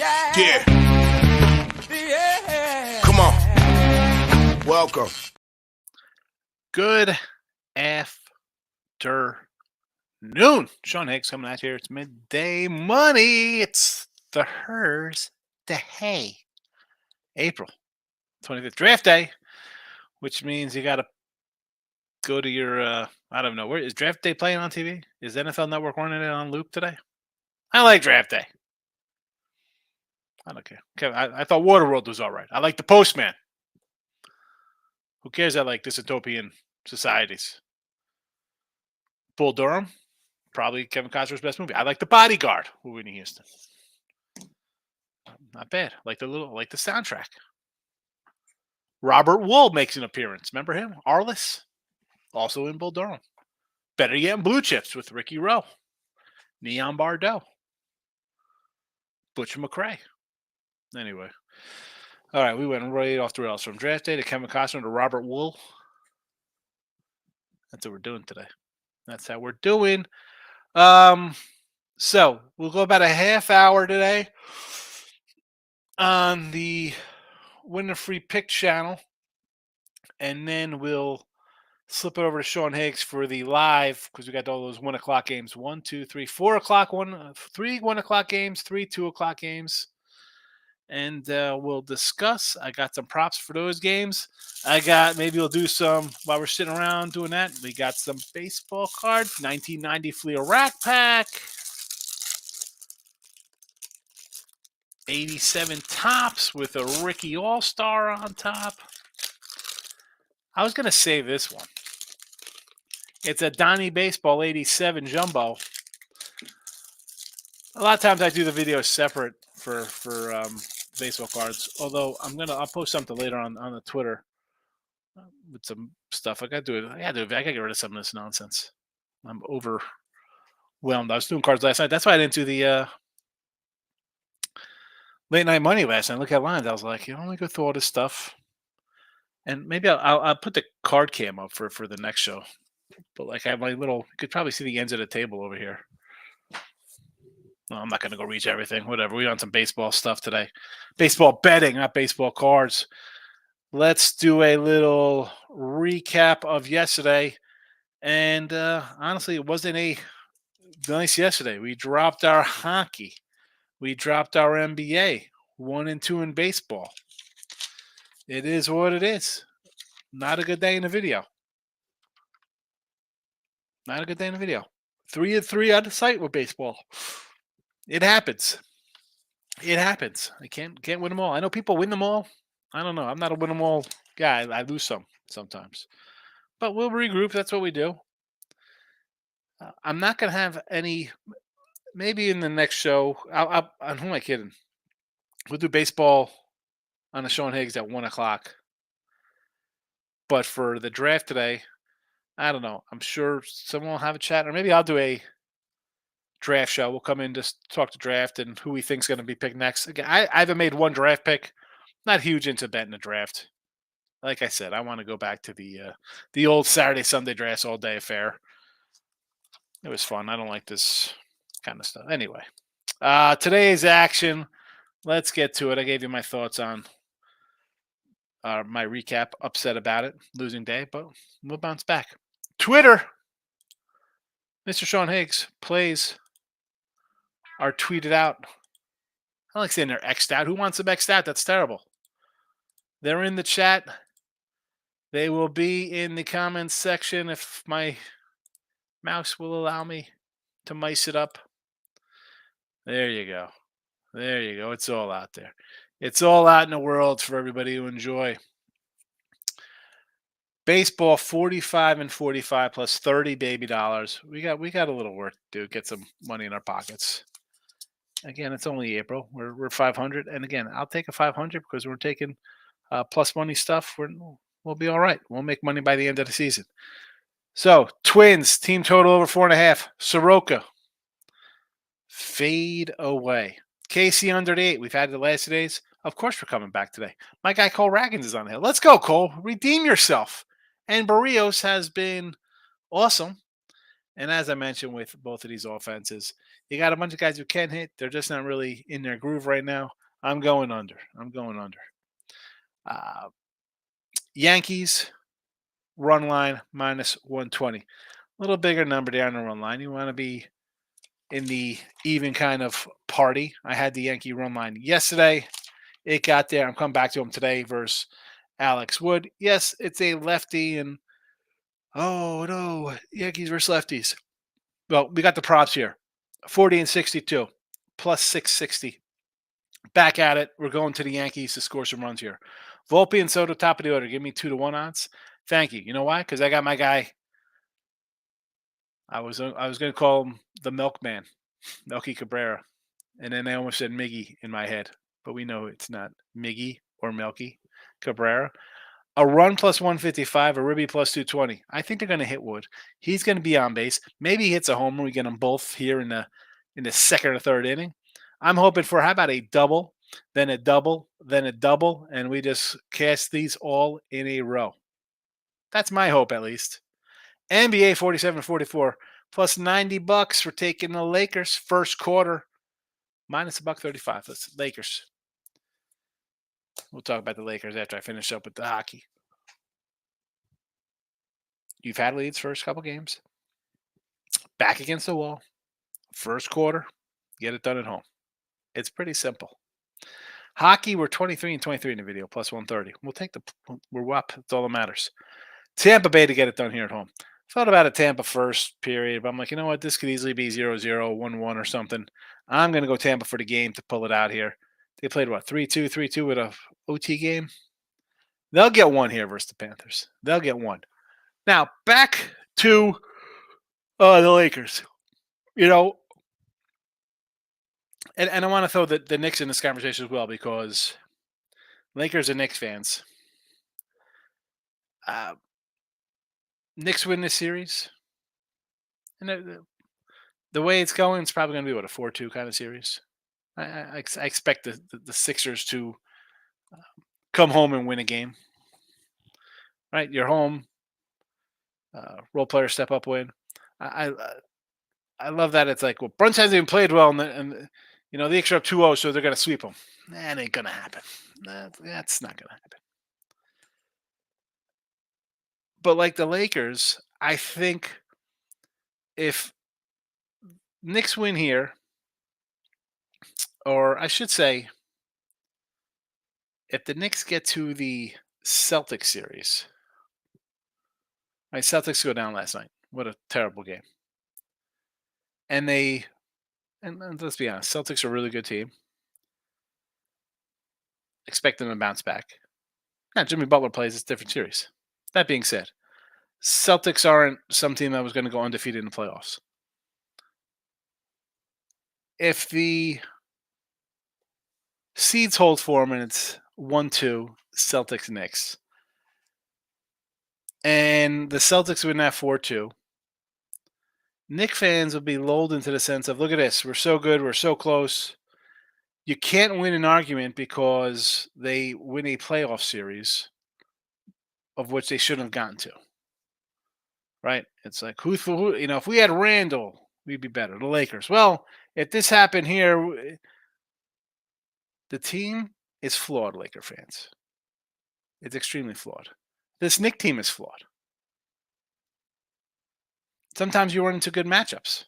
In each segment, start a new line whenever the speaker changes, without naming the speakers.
Yeah. Come on. Welcome.
Good afternoon. Sean Higgs coming out here. It's midday money. It's Thursday, April 25th, draft day, which means you got to go to your, I don't know, where is draft day playing on TV? Is NFL Network running it on loop today? I like draft day. I don't care. Okay, I thought Waterworld was all right. I like The Postman. Who cares? I like dystopian societies. Bull Durham, probably Kevin Costner's best movie. I like The Bodyguard with Whitney Houston. Not bad. Like the soundtrack. Robert Wool makes an appearance. Remember him? Arliss, also in Bull Durham. Better Yet in Blue Chips with Ricky Rowe, Neon Bardot, Butch McRae. Anyway, all right, we went right off the rails from draft day to Kevin Costner to Robert Wool. That's what we're doing today. That's how we're doing. So we'll go about a half hour today on the Win Free Pick channel, and then we'll slip it over to Sean Higgs for the live, because we got all those 1 o'clock games. 1, 2, 3, 4 o'clock, 3 1 o'clock games, 3 2 o'clock games. And we'll discuss. I got some props for those games. Maybe we'll do some while we're sitting around doing that. We got some baseball cards, 1990 Fleer Rack Pack, 87 Tops with a Ricky All-Star on top. I was going to save this one. It's a Donnie Baseball 87 Jumbo. A lot of times I do the videos separate for baseball cards. Although I'll post something later on the Twitter with some stuff. I gotta do it. I gotta get rid of some of this nonsense. I'm overwhelmed. I was doing cards last night. That's why I didn't do the late night money last night. Look at lines. I was like, let me go through all this stuff, and maybe I'll put the card cam up for the next show. But like I have my little, you could probably see the ends of the table over here. Well, I'm not going to go reach everything. Whatever. We're on some baseball stuff today. Baseball betting, not baseball cards. Let's do a little recap of yesterday. And honestly, it wasn't a nice yesterday. We dropped our hockey. We dropped our NBA. 1 and 2 in baseball. It is what it is. Not a good day in the video. 3 and 3 out of sight with baseball. It happens. I can't win them all. I know people win them all. I don't know. I'm not a win them all guy. I lose some sometimes. But we'll regroup. That's what we do. I'm not going to have any. Maybe in the next show. Who am I kidding? We'll do baseball on the Sean Higgs at 1 o'clock. But for the draft today, I don't know. I'm sure someone will have a chat, or maybe I'll do a draft show. We'll come in, just talk to draft and who we think is going to be picked next. Again, I haven't made one draft pick. Not huge into betting the draft. Like I said, I want to go back to the old Saturday, Sunday drafts all day affair. It was fun. I don't like this kind of stuff. Anyway, today's action. Let's get to it. I gave you my thoughts on my recap. Upset about it. Losing day, but we'll bounce back. Twitter. Mr. Sean Higgs plays are tweeted out. I like saying they're X'd out. Who wants them X'd out? That's terrible. They're in the chat. They will be in the comments section if my mouse will allow me to mice it up. There you go. It's all out there. It's all out in the world for everybody to enjoy. Baseball 45 and 45 plus 30 baby dollars. We got a little work to do. Get some money in our pockets. Again, it's only April. We're 500, and again, I'll take a 500 because we're taking plus money stuff. We'll be all right. We'll make money by the end of the season. So, Twins team total over 4.5. Soroka fade away. KC under the 8. We've had the last 2 days. Of course, we're coming back today. My guy Cole Raggins is on the hill. Let's go, Cole. Redeem yourself. And Barrios has been awesome. And as I mentioned with both of these offenses, you got a bunch of guys who can hit. They're just not really in their groove right now. I'm going under. I'm going under. Uh, Yankees run line minus 120. A little bigger number there on the run line. You want to be in the even kind of party. I had the Yankee run line yesterday. It got there. I'm coming back to him today versus Alex Wood. Yes, it's a lefty, and oh no, Yankees versus lefties. Well, we got the props here 40 and 62, plus 660. Back at it. We're going to the Yankees to score some runs here. Volpe and Soto, top of the order. Give me 2-1 odds. Thank you. You know why? Because I got my guy. I was going to call him the Milkman, Melky Cabrera. And then I almost said Miggy in my head. But we know it's not Miggy or Melky Cabrera. A run plus 155, a Ribby plus 220. I think they're going to hit Wood. He's going to be on base. Maybe he hits a homer. We get them both here in the second or third inning. I'm hoping for how about a double, then a double, then a double, and we just cast these all in a row. That's my hope, at least. NBA 47-44 plus $90 for taking the Lakers first quarter minus a $1.35. That's Lakers. We'll talk about the Lakers after I finish up with the hockey. You've had leads first couple games. Back against the wall. First quarter. Get it done at home. It's pretty simple. Hockey, we're 23 and 23 in the video, plus 130. We're up. That's all that matters. Tampa Bay to get it done here at home. Thought about a Tampa first period, but I'm like, you know what? This could easily be 0-0, 1-1 or something. I'm going to go Tampa for the game to pull it out here. They played, 3-2, 3-2 with a OT game? They'll get one here versus the Panthers. They'll get one. Now, back to the Lakers. And I want to throw the Knicks in this conversation as well because Lakers and Knicks fans. Knicks win this series. And the way it's going, it's probably going to be, a 4-2 kind of series. I expect the Sixers to come home and win a game. Right? You're home. Role player step up win. I love that it's like, Bruns hasn't even played well, and the extra up 2-0, so they're going to sweep them. That ain't going to happen. That's not going to happen. But like the Lakers, I think if Knicks win here, or I should say, if the Knicks get to the Celtics series, right? Celtics go down last night. What a terrible game. And let's be honest, Celtics are a really good team. Expect them to bounce back. Now, Jimmy Butler plays, it's a different series. That being said, Celtics aren't some team that was going to go undefeated in the playoffs. If the seeds hold form and it's 1-2 Celtics Knicks, and the Celtics win that 4-2, Knicks fans will be lulled into the sense of, look at this, we're so good, we're so close. You can't win an argument because they win a playoff series of which they shouldn't have gotten to. Right? It's like, who if we had Randall, we'd be better. The Lakers. Well, if this happened here, the team is flawed, Laker fans. It's extremely flawed. This Knicks team is flawed. Sometimes you run into good matchups.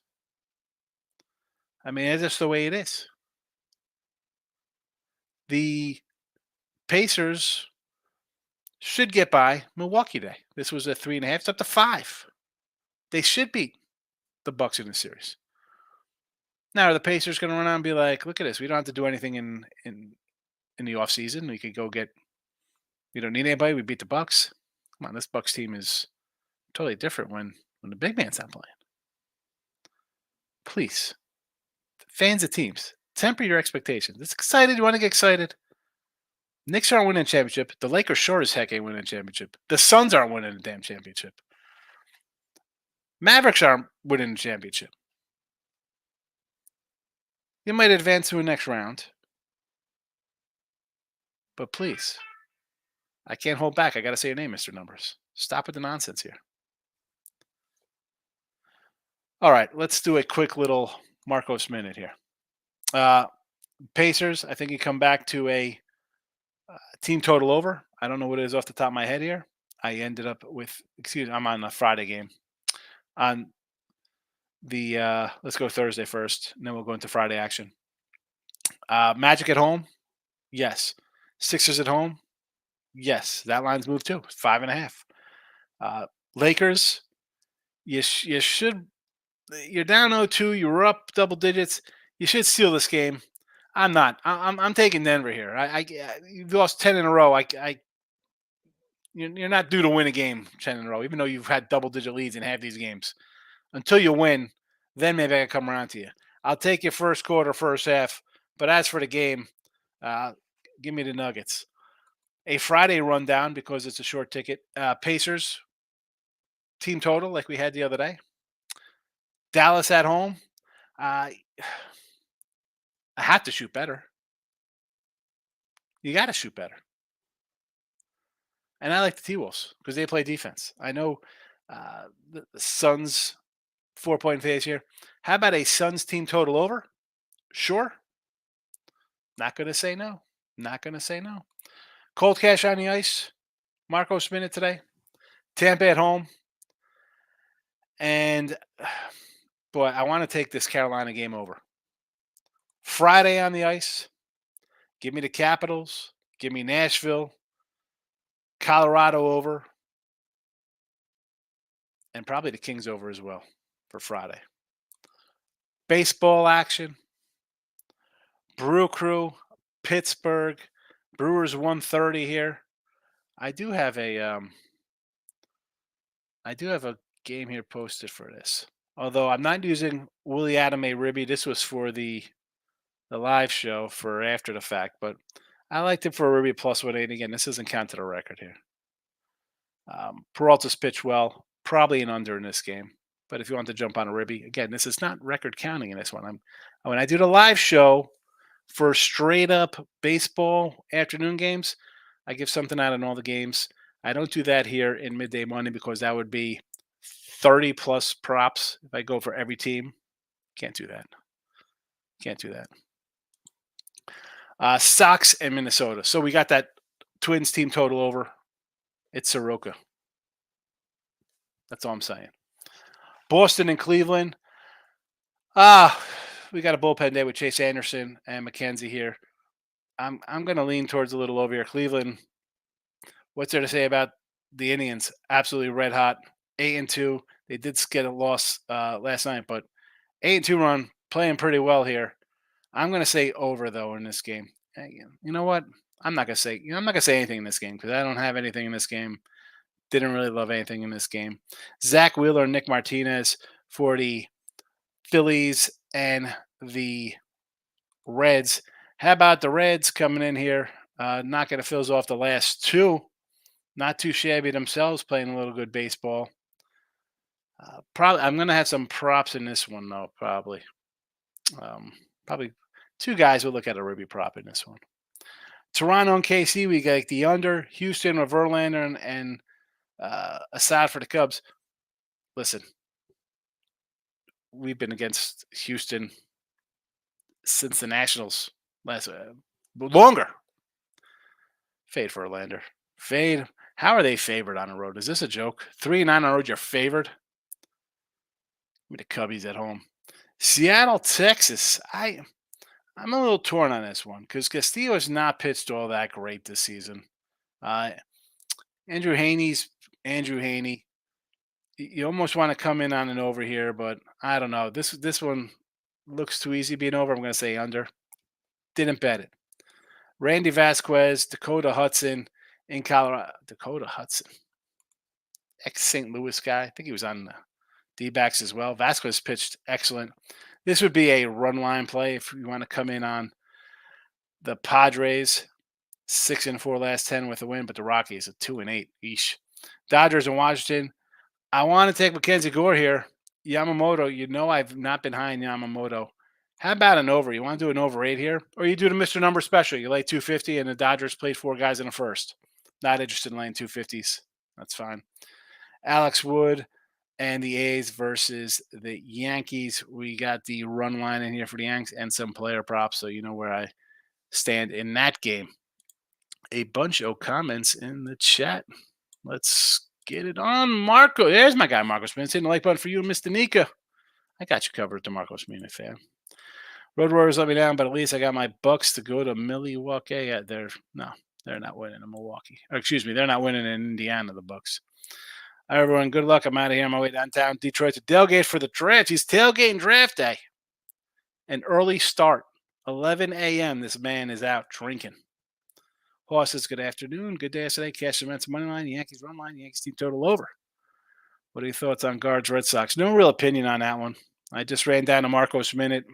I mean, it's just the way it is. The Pacers should get by Milwaukee today. This was a 3.5. It's up to 5. They should beat the Bucks in the series. Now, are the Pacers going to run out and be like, look at this, we don't have to do anything in the offseason. We could go we don't need anybody. We beat the Bucks. Come on, this Bucks team is totally different when the big man's not playing. Please, fans of teams, temper your expectations. It's excited. You want to get excited. Knicks aren't winning a championship. The Lakers sure as heck ain't winning a championship. The Suns aren't winning a damn championship. Mavericks aren't winning a championship. You might advance to a next round. But please, I can't hold back. I got to say your name, Mr. Numbers. Stop with the nonsense here. All right, let's do a quick little Marcos minute here. Uh, Pacers, I think you come back to a team total over. I don't know what it is off the top of my head here. I ended up with, excuse me, I'm on a Friday game. On the, let's go Thursday first, and then we'll go into Friday action. Magic at home, yes. Sixers at home, yes. That line's moved too, 5.5. Uh, Lakers, you should, you're down 0-2, you were up double digits. You should steal this game. I'm not. I'm taking Denver here. You've lost 10 in a row. You're not due to win a game 10 in a row, even though you've had double digit leads in half these games. Until you win, then maybe I can come around to you. I'll take your first quarter, first half. But as for the game, uh, give me the Nuggets. A Friday rundown because it's a short ticket. Pacers team total like we had the other day. Dallas at home. Uh, I have to shoot better. You got to shoot better. And I like the T Wolves because they play defense. I know the Suns 4-point phase here. How about a Suns team total over? Sure. Not going to say no. Not going to say no. Cold cash on the ice. Marcos minute today. Tampa at home. And boy, I want to take this Carolina game over. Friday on the ice. Give me the Capitals. Give me Nashville. Colorado over. And probably the Kings over as well for Friday. Baseball action. Brew Crew, Pittsburgh, Brewers 130 here. I do have a game here posted for this. Although I'm not using Willie Adam A. Ribby. This was for the live show for after the fact, but I liked it for a Ribby plus 180. Again, this doesn't count to the record here. Peralta's pitched well, probably an under in this game. But if you want to jump on a Ribby, again, this is not record counting in this one. When I do the live show for straight up baseball afternoon games, I give something out in all the games. I don't do that here in midday Monday because that would be 30 plus props if I go for every team. Can't do that. Can't do that. Sox and Minnesota. So we got that Twins team total over. It's Soroka. That's all I'm saying. Boston and Cleveland. We got a bullpen day with Chase Anderson and McKenzie here. I'm going to lean towards a little over here. Cleveland. What's there to say about the Indians? Absolutely red hot. 8-2. They did get a loss last night, but 8-2 run, playing pretty well here. I'm going to say over though in this game. You know what? I'm not going to say anything in this game because I don't have anything in this game. Didn't really love anything in this game. Zach Wheeler and Nick Martinez for the Phillies and the Reds. How about the Reds coming in here, knocking the Phils off the last two? Not too shabby themselves, playing a little good baseball. Probably, I'm going to have some props in this one though. Probably two guys will look at a Ruby prop in this one. Toronto and KC, we got the under. Houston with Verlander and Assad for the Cubs. Listen, we've been against Houston since the Nationals longer. Fade for Verlander. Fade. How are they favored on the road? Is this a joke? 3-9 on the road, you're favored? Give me the Cubbies at home. Seattle, Texas. I'm a little torn on this one because Castillo has not pitched all that great this season. Andrew Haney's Andrew Haney. You almost want to come in on an over here, but I don't know. This one looks too easy being over. I'm going to say under. Didn't bet it. Randy Vasquez, Dakota Hudson in Colorado. Dakota Hudson. Ex-St. Louis guy. I think he was on the D-backs as well. Vasquez pitched excellent. This would be a run line play if you want to come in on the Padres. 6-4 last 10 with a win, but the Rockies a 2-8. Eesh. Dodgers and Washington. I want to take Mackenzie Gore here. Yamamoto, you know I've not been high in Yamamoto. How about an over? You want to do an over 8 here? Or you do the Mr. Number special. You lay 250 and the Dodgers played 4 guys in the first. Not interested in laying 250s. That's fine. Alex Wood and the A's versus the Yankees. We got the run line in here for the Yanks and some player props, so you know where I stand in that game. A bunch of comments in the chat. Let's get it on. Marco. There's my guy, Marco Smith. Hitting the like button for you, Mr. Nika. I got you covered, the Marco Smith fan. Road Warriors let me down, but at least I got my Bucks to go to Milwaukee. Yeah, they're not winning in Milwaukee. Or excuse me, they're not winning in Indiana, the Bucks. All right, everyone, good luck. I'm out of here on my way downtown Detroit to tailgate for the draft. He's tailgating draft day. An early start, 11 a.m. This man is out drinking. Horses, good afternoon. Good day yesterday. Cash Cements money line. Yankees run line. Yankees team total over. What are your thoughts on Guards Red Sox? No real opinion on that one. I just ran down to Marcos Minute.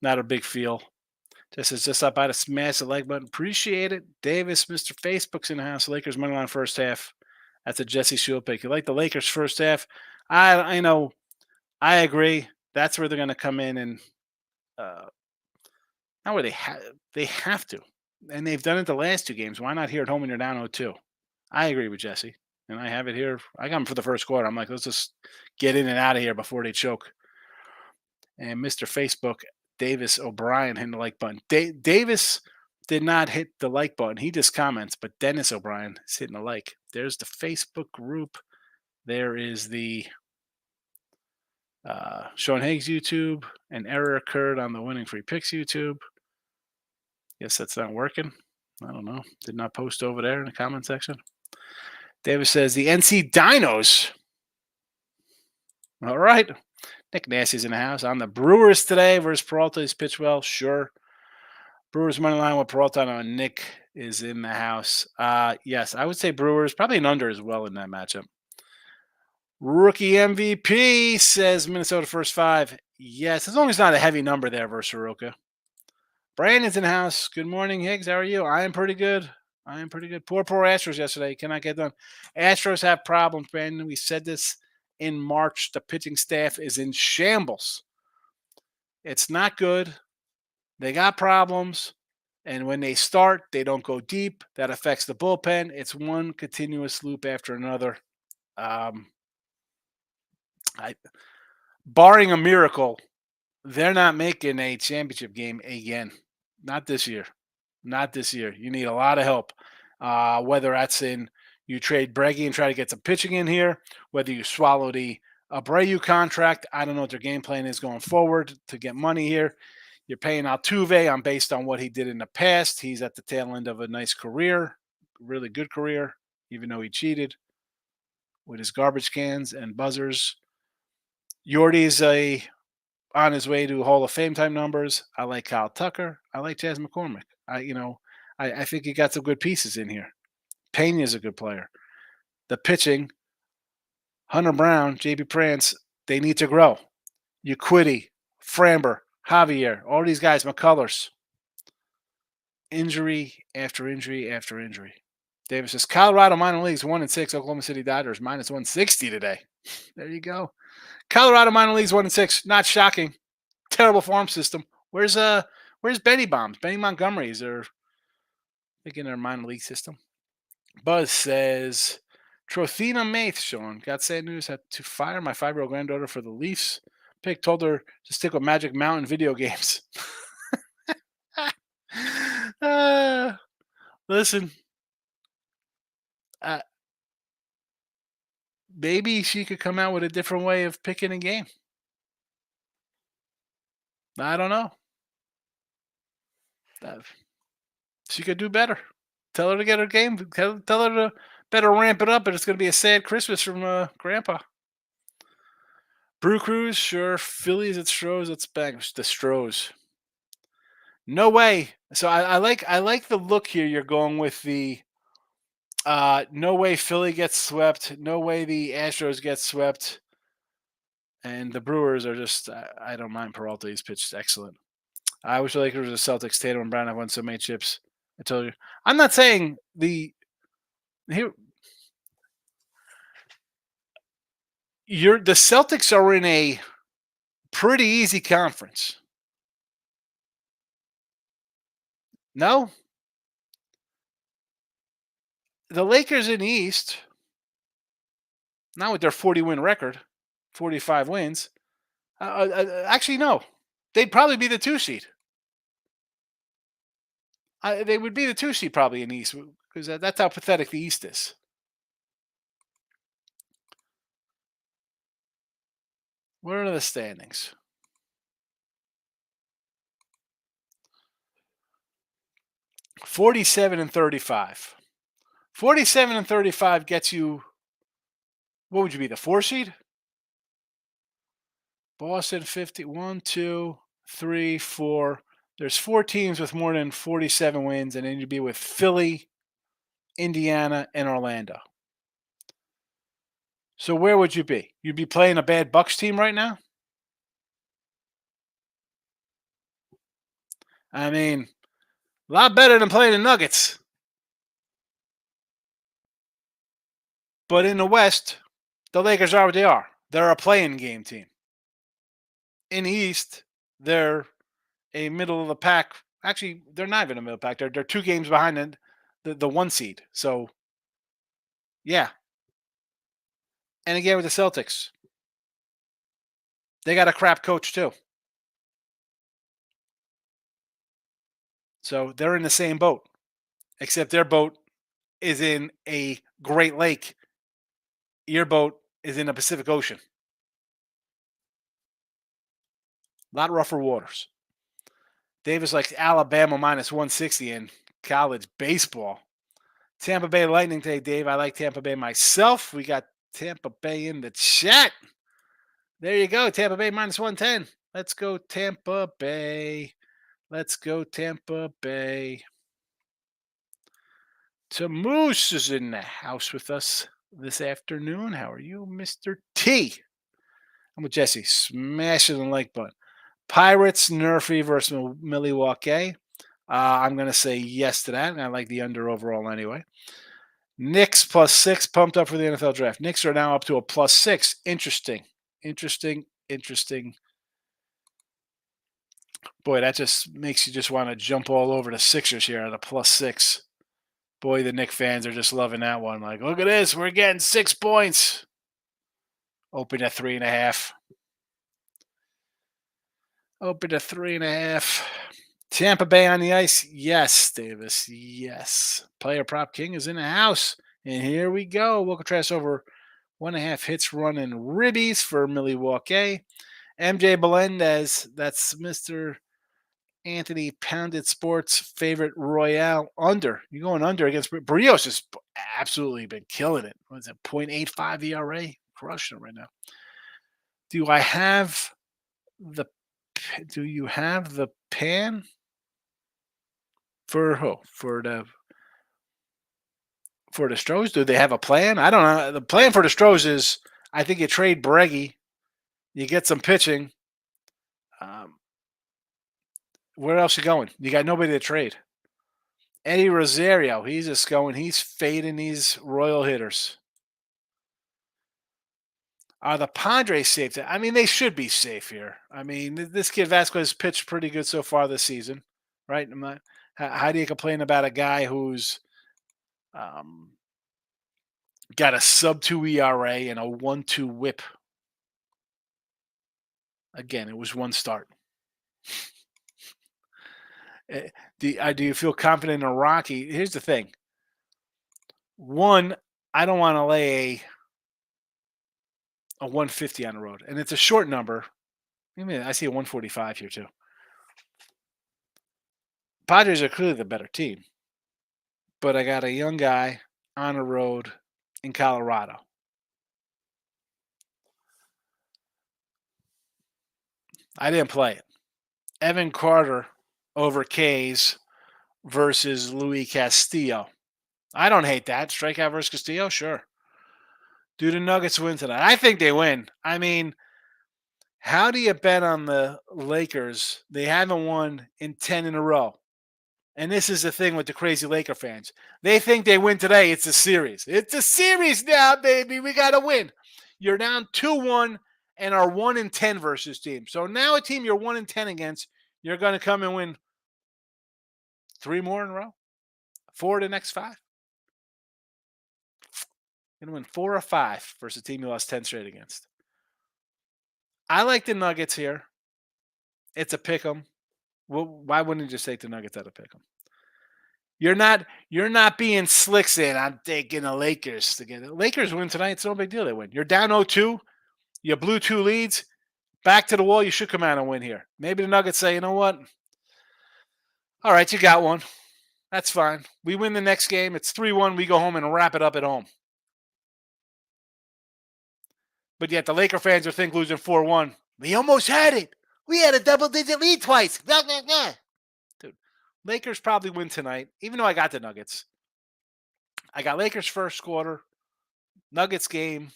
Not a big feel. Just up by to smash the like button. Appreciate it. Davis, Mr. Facebook's in the house. Lakers money line first half. That's a Jesse Shule pick. You like the Lakers first half? I know. I agree. That's where they're going to come in and not where they have to. And they've done it the last two games. Why not here at home when you're down 0-2? I agree with Jesse. And I have it here. I got them for the first quarter. I'm like, let's just get in and out of here before they choke. And Mr. Facebook, Davis O'Brien, hitting the like button. Davis did not hit the like button. He just comments, but Dennis O'Brien is hitting the like. There's the Facebook group. There is the Sean Haig's YouTube. An error occurred on the Winning Free Picks YouTube. Guess that's not working. I don't know. Did not post over there in the comment section. Davis says the NC Dinos. All right. Nick Nasty's in the house. On the Brewers today versus Peralta. He's pitched well. Sure. Brewers money line with Peralta on Nick is in the house. Yes, I would say Brewers. Probably an under as well in that matchup. Rookie MVP says Minnesota first five. Yes, as long as it's not a heavy number there versus Soroka. Brandon's in the house. Good morning, Higgs. How are you? I am pretty good. Poor Astros yesterday. Cannot get done. Astros have problems, Brandon. We said this in March. The pitching staff is in shambles. It's not good. They got problems. And when they start, they don't go deep. That affects the bullpen. It's one continuous loop after another. Barring a miracle, they're not making a championship game again. Not this year. You need a lot of help. Whether that's you trade Breggy and try to get some pitching in here, whether you swallow the Abreu contract. I don't know what their game plan is going forward to get money here. You're paying Altuve based on what he did in the past. He's at the tail end of a nice career, really good career, even though he cheated with his garbage cans and buzzers. Yordi's on his way to Hall of Fame type numbers. I like Kyle Tucker. I like Chas McCormick. I think he got some good pieces in here. Pena is a good player. The pitching, Hunter Brown, JB Prance, they need to grow. Uquiddy, Framber, Javier, all these guys, McCullers. Injury after injury after injury. Davis says Colorado minor leagues 1-6. Oklahoma City Dodgers minus 160 today. There you go. Colorado minor leagues 1-6. Not shocking. Terrible farm system. Where's Benny Bombs? Benny Montgomery? Is there in their minor league system? Buzz says Trothina Maith, Sean. Got sad news. Had to fire my 5-year-old granddaughter for the Leafs pick. Told her to stick with Magic Mountain video games. Listen. Maybe she could come out with a different way of picking a game. I don't know. She could do better. Tell her to get her game. Tell her to better ramp it up, but it's going to be a sad Christmas from Grandpa. Brew Crews, sure. Phillies at Strohs. Let's back the Strohs. No way. So I like the look here. You're going with the no way Philly gets swept. No way the Astros get swept. And the Brewers are just, I don't mind Peralta. He's pitched excellent. I wish the Lakers were the Celtics. Tatum and Brown have won so many chips. I told you. I'm not saying the Celtics are in a pretty easy conference. No? The Lakers in the East. Not with their 40-win record, 45 wins. Actually, no. They'd probably be the 2 seed. They would be the 2 seed probably in the East because that's how pathetic the East is. What are the standings? $47-35. 47-35 gets you. What would you be? The 4 seed? Boston 50. 1, 2, 3, 4. There's 4 teams with more than 47 wins, and then you'd be with Philly, Indiana, and Orlando. So where would you be? You'd be playing a bad Bucks team right now? I mean, a lot better than playing the Nuggets. But in the West, the Lakers are what they are. They're a playing game team. In the East, they're a middle of the pack. Actually, they're not even a middle of the pack. They're 2 games behind the 1 seed. So, yeah. And again with the Celtics, they got a crap coach too. So they're in the same boat, except their boat is in a Great Lake. Your boat is in the Pacific Ocean. A lot rougher waters. Davis likes Alabama minus 160 in college baseball. Tampa Bay Lightning today, Dave. I like Tampa Bay myself. We got Tampa Bay in the chat. There you go. Tampa Bay minus 110. Let's go, Tampa Bay. Let's go, Tampa Bay. Moose is in the house with us this afternoon. How are you, Mr. T? I'm with Jesse. Smashing the like button. Pirates, Nerfy versus Milwaukee. I'm going to say yes to that. And I like the under overall anyway. Knicks +6, pumped up for the NFL draft. Knicks are now up to a +6. Interesting. Boy, that just makes you just want to jump all over the Sixers here at a +6. Boy, the Knicks fans are just loving that one. Like, look at this. We're getting 6 points. Open at 3.5. Open at 3.5. Tampa Bay on the ice. Yes, Davis. Yes. Player prop king is in the house. And here we go. We'll contrast over 1.5 hits running ribbies for Milwaukee. MJ Melendez. That's Mr. Anthony Pounded Sports favorite Royale under. You're going under against Barrios. Has absolutely been killing it. What is it? 0.85 ERA, crushing it right now. Do you have the pan for who? For the Stros? Do they have a plan? I don't know. The plan for the Stros is I think you trade Breggy, you get some pitching. Where else you going? You got nobody to trade. Eddie Rosario, he's just going. He's fading these Royal hitters. Are the Padres safe? I mean, they should be safe here. I mean, this kid Vasquez pitched pretty good so far this season, right? How do you complain about a guy who's got a sub-2 ERA and a 1.2 WHIP? Again, it was one start. Do you feel confident in Rocky? Here's the thing. One, I don't want to lay a 150 on the road, and it's a short number. I mean, I see a 145 here too. Padres are clearly the better team, but I got a young guy on the road in Colorado. I didn't play it. Evan Carter over K's versus Luis Castillo. I don't hate that. Strikeout versus Castillo, sure. Do the Nuggets win tonight? I think they win. I mean, how do you bet on the Lakers? They haven't won in 10 in a row. And this is the thing with the crazy Laker fans. They think they win today. It's a series. It's a series now, baby. We got to win. You're down 2-1 and are 1-10 versus team. So now a team you're 1-10 against, you're going to come and win 3 more in a row? 4 of the next 5? Gonna win 4 or 5 versus a team you lost 10 straight against. I like the Nuggets here. It's a pick 'em. Well, why wouldn't you just take the Nuggets out of pick 'em? You're not being slick saying I'm taking the Lakers to get it. Lakers win tonight. It's no big deal. They win. You're down 0-2. You blew 2 leads. Back to the wall. You should come out and win here. Maybe the Nuggets say, you know what? All right, you got one. That's fine. We win the next game. It's 3-1. We go home and wrap it up at home. But yet the Laker fans are think losing 4-1. We almost had it. We had a double-digit lead twice. Blah, blah, blah. Dude, Lakers probably win tonight, even though I got the Nuggets. I got Lakers first quarter, Nuggets game.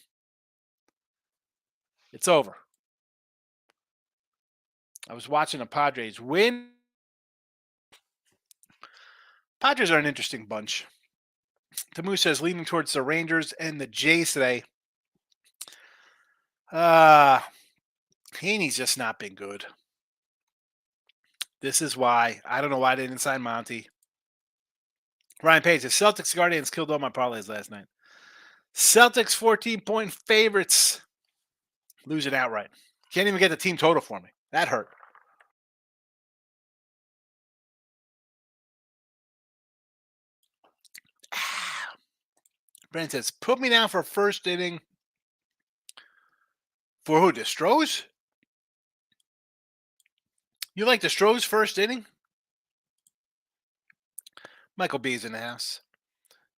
It's over. I was watching the Padres win. Padres are an interesting bunch. Tamu says leaning towards the Rangers and the Jays today. Haney's just not been good. This is why. I don't know why they didn't sign Monty. Ryan Page says Celtics Guardians killed all my parlays last night. Celtics 14-point favorites. Losing outright. Can't even get the team total for me. That hurt. Brent says, put me down for first inning. For who? Destroys? You like Destroys first inning? Michael B's in the house.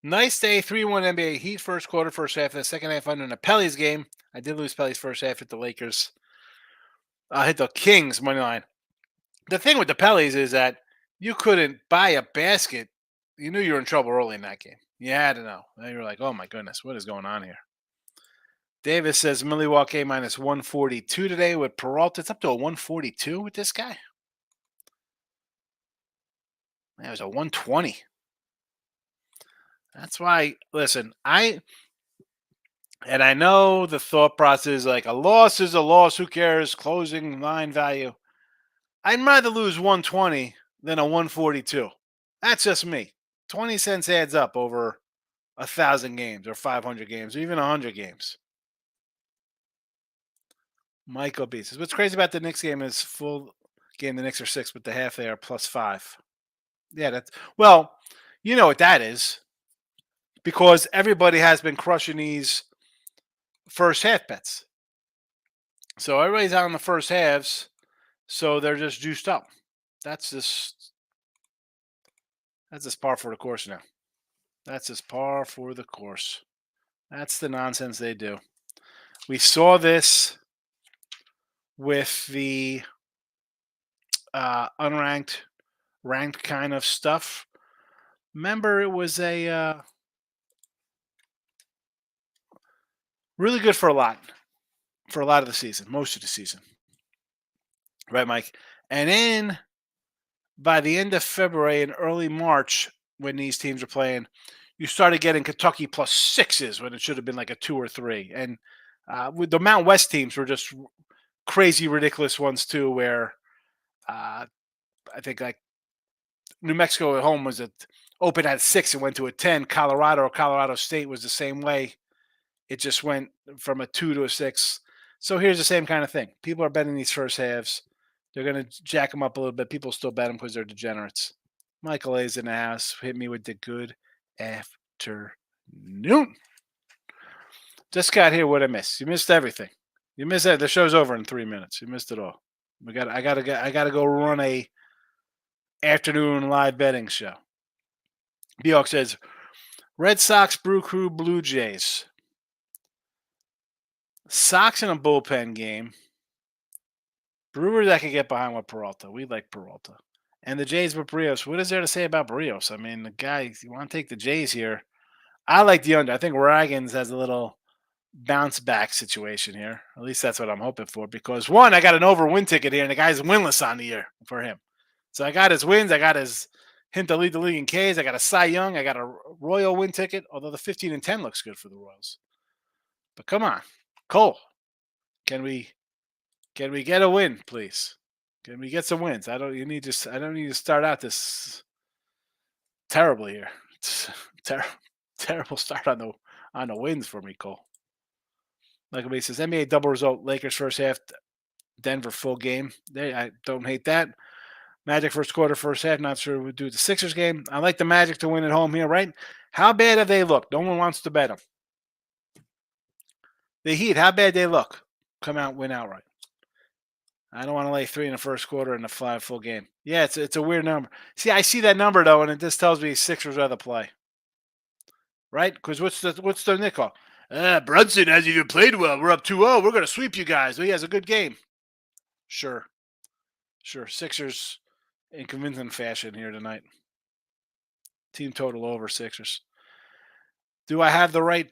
Nice day, 3-1 NBA Heat first quarter, first half. The second half under in a Pelly's game. I did lose Pelly's first half at the Lakers. I hit the Kings money line. The thing with the Pellies is that you couldn't buy a basket. You knew you were in trouble early in that game. You had to know. And you were like, oh my goodness, what is going on here? Davis says Milwaukee minus 142 today with Peralta. It's up to a 142 with this guy. Man, it was a 120. That's why, listen, I know the thought process is like a loss is a loss. Who cares? Closing line value. I'd rather lose 120 than a 142. That's just me. 20 cents adds up over 1,000 games or 500 games or even 100 games. Michael B says, what's crazy about the Knicks game is full game. The Knicks are 6, but the half they are +5. Yeah, that's well, you know what that is because everybody has been crushing these first half bets. So everybody's out in the first halves, so they're just juiced up. That's just par for the course now. That's just par for the course. That's the nonsense they do. We saw this with the unranked, ranked kind of stuff. Remember, it was a really good for a lot of the season, most of the season. Right, Mike? And then by the end of February and early March, when these teams are playing, you started getting Kentucky +6s when it should have been like a 2 or 3. And with the Mountain West teams were just crazy, ridiculous ones too, where I think like New Mexico at home was open at 6 and went to a 10. Colorado State was the same way. It just went from a 2 to a 6. So here's the same kind of thing. People are betting these first halves. They're going to jack them up a little bit. People still bet them because they're degenerates. Michael A's in the house. Hit me with the good afternoon. Just got here. What I missed? You missed everything. You missed that. The show's over in 3 minutes. You missed it all. I gotta go run a afternoon live betting show. Bjork says, Red Sox, Brew Crew, Blue Jays. Sox in a bullpen game. Brewers I could get behind with Peralta. We like Peralta. And the Jays with Barrios. What is there to say about Barrios? I mean, the guy, you want to take the Jays here. I like the under. I think Ragans has a little bounce back situation here. At least that's what I'm hoping for. Because one, I got an over win ticket here, and the guy's winless on the year for him. So I got his wins. I got his hint to lead the league in Ks. I got a Cy Young. I got a Royal win ticket, although the 15-10 looks good for the Royals. But come on, Cole. Can we get a win, please? Can we get some wins? I don't need to start out this terribly here. It's terrible start on on the wins for me, Cole. Like he says, NBA double result. Lakers first half, Denver full game. I don't hate that. Magic first quarter, first half. Not sure we'll do the Sixers game. I like the Magic to win at home here, right? How bad have they looked? No one wants to bet them. The Heat, how bad they look? Come out, win outright. I don't want to lay 3 in the first quarter and a 5 full game. Yeah, it's a weird number. See, I see that number though, and it just tells me Sixers rather play, right? Because what's the Nick call? Brunson hasn't even played well. We're up 2-0. We're gonna sweep you guys. Well, he has a good game. Sure. Sixers in convincing fashion here tonight. Team total over Sixers. Do I have the write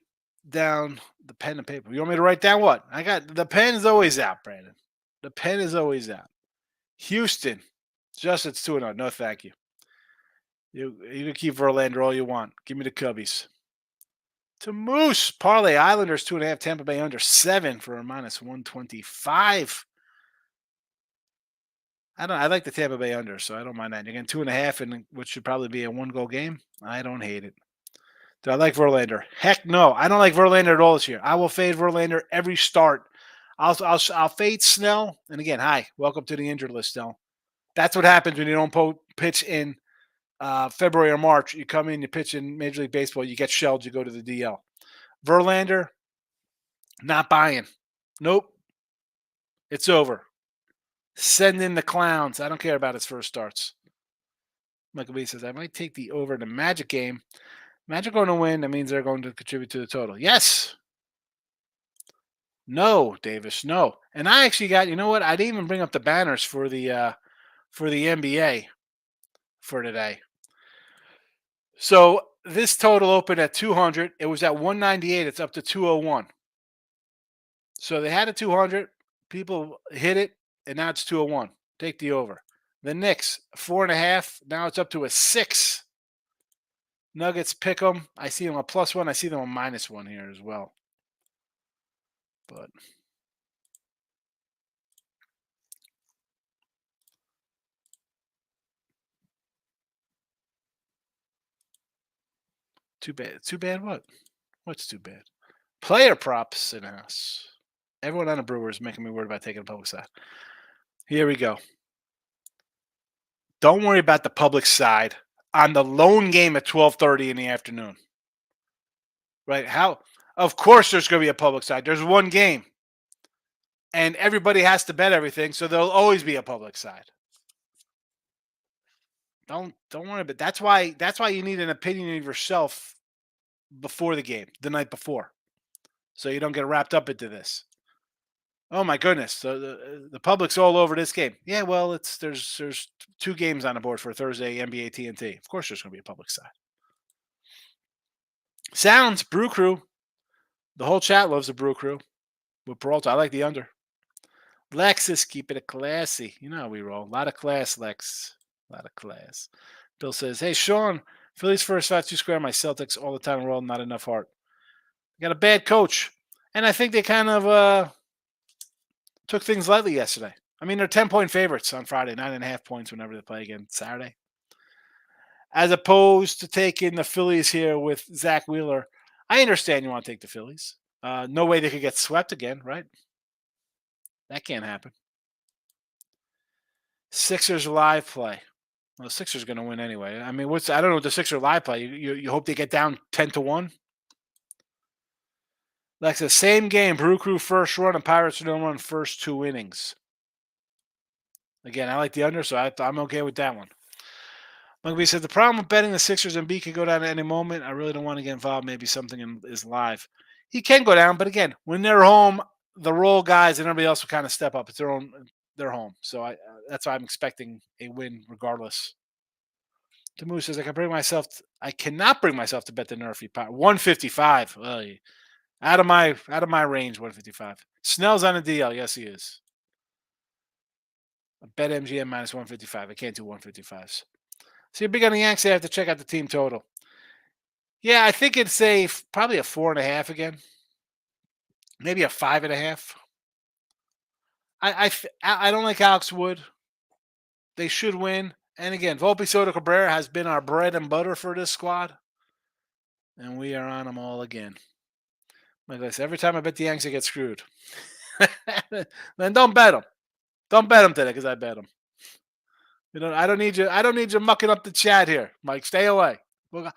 down the pen and paper? You want me to write down what? I got the pen is always out, Brandon. The pen is always out. Houston, just it's 2-0. No, thank you. You can keep Verlander all you want. Give me the Cubbies. To Moose, parlay Islanders 2.5, Tampa Bay under 7 for a -125. I like the Tampa Bay under, so I don't mind that. Again, 2.5, and which should probably be a 1-goal game. I don't hate it. Do I like Verlander? Heck no, I don't like Verlander at all this year. I will fade Verlander every start. I'll fade Snell. And again, hi, welcome to the injured list, Snell. That's what happens when you don't pitch in February or March. You come in, you pitch in Major League Baseball, you get shelled, you go to the DL. Verlander, not buying. Nope. It's over. Send in the clowns. I don't care about his first starts. Michael B says, I might take the over in the Magic game. Magic going to win. That means they're going to contribute to the total. Yes. No, Davis. No. And I actually got, you know what? I didn't even bring up the banners for the NBA for today. So this total opened at 200. It was at 198. It's up to 201. So they had a 200. People hit it, and now it's 201. Take the over. The Knicks, 4.5. Now it's up to a 6. Nuggets pick them. I see them a +1. I see them a -1 here as well. But too bad. Too bad what? What's too bad? Player props in house. Everyone on the Brewers is making me worried about taking the public side. Here we go. Don't worry about the public side on the lone game at 12:30 in the afternoon. Right? How? Of course there's going to be a public side. There's one game. And everybody has to bet everything, so there'll always be a public side. Don't worry about it. That's why you need an opinion of yourself before the game, the night before. So you don't get wrapped up into this. Oh my goodness! So the public's all over this game. Yeah, well, there's 2 games on the board for Thursday NBA TNT. Of course, there's going to be a public side. Sounds Brew Crew. The whole chat loves the Brew Crew. With Peralta, I like the under. Lexus, keep it classy. You know how we roll. A lot of class, Lex. A lot of class. Bill says, "Hey Sean, Phillies first 5-2 square. My Celtics all the time roll. Not enough heart. Got a bad coach, and I think they kind of took things lightly yesterday. I mean, they're 10-point favorites on Friday, 9.5 points whenever they play again Saturday. As opposed to taking the Phillies here with Zach Wheeler. I understand you want to take the Phillies. No way they could get swept again, right? That can't happen. Sixers live play. Well, the Sixers are going to win anyway. I mean, I don't know what the Sixers live play. You hope they get down 10-1? Like the same game, Brew Crew first run and Pirates don't run first 2 innings. Again, I like the under, so I'm okay with that one. Like we said, the problem with betting the Sixers and B could go down at any moment. I really don't want to get involved. Maybe something is live. He can go down, but again, when they're home, the role guys and everybody else will kind of step up. It's their home. So that's why I'm expecting a win regardless. Tamu says I cannot bring myself to bet the Nerfy pot. 155. Out of my range, 155. Snell's on a DL. Yes, he is. Bet MGM -155. I can't do 155s. So you're big on the Yanks. I have to check out the team total. Yeah, I think it's probably a 4.5 again. Maybe a 5.5. I don't like Alex Wood. They should win. And again, Volpe Soto Cabrera has been our bread and butter for this squad. And we are on them all again. Like I said, every time I bet the Yanks, I get screwed. Then don't bet them. Don't bet them today because I bet them. I don't need you. I don't need you mucking up the chat here, Mike. Stay away. We'll,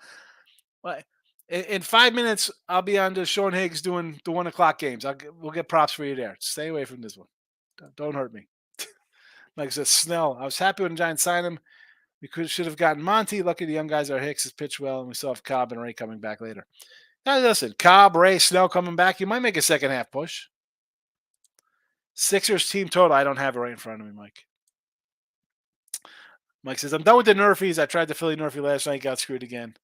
well, in 5 minutes, I'll be on to Sean Higgs doing the 1 o'clock games. We'll get props for you there. Stay away from this one. Don't hurt me. Like I said, Snell. I was happy when the Giants signed him. We should have gotten Monty. Lucky the young guys are Hicks has pitched well, and we still have Cobb and Ray coming back later. Now listen, Cobb, Ray, Snell coming back. You might make a second half push. Sixers team total. I don't have it right in front of me, Mike. Mike says, I'm done with the Nerfies. I tried the Philly Nerfie last night, got screwed again.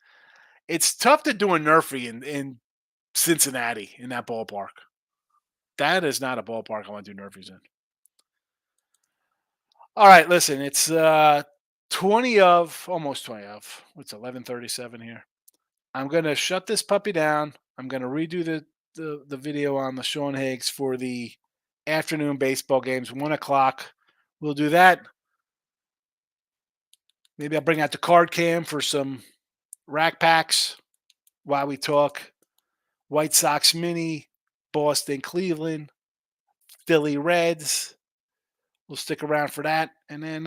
It's tough to do a Nerfie in Cincinnati, in that ballpark. That is not a ballpark I want to do Nerfies in. All right, listen, it's 20 of, almost 20 of, what's 11:37 here. I'm going to shut this puppy down. I'm going to redo the video on the Sean Higgs for the afternoon baseball games, 1 o'clock. We'll do that. Maybe I'll bring out the card cam for some rack packs while we talk White Sox mini, Boston, Cleveland, Philly Reds. We'll stick around for that, and then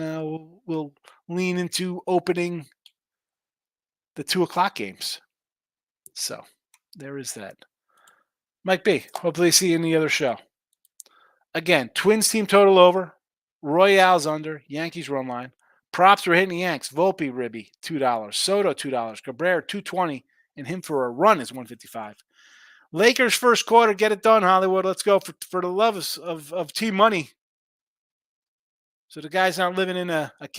we'll lean into opening the 2 o'clock games. So there is that. Mike B, hopefully see you in the other show. Again, Twins team total over, Royals under, Yankees run line. Props were hitting the Yanks. Volpe, Ribby, $2. Soto, $2. Cabrera, $2.20. And him for a run is $155. Lakers first quarter, get it done, Hollywood. Let's go for the love of Team Money. So the guy's not living in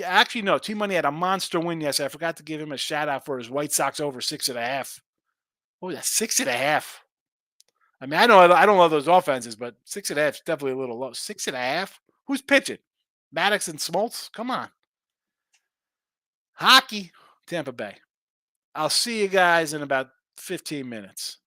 actually, no, Team Money had a monster win yesterday. I forgot to give him a shout out for his White Sox over 6.5. Oh, that's 6.5. I mean, I don't love those offenses, but 6.5 is definitely a little low. 6.5? Who's pitching? Maddox and Smoltz? Come on. Hockey, Tampa Bay. I'll see you guys in about 15 minutes.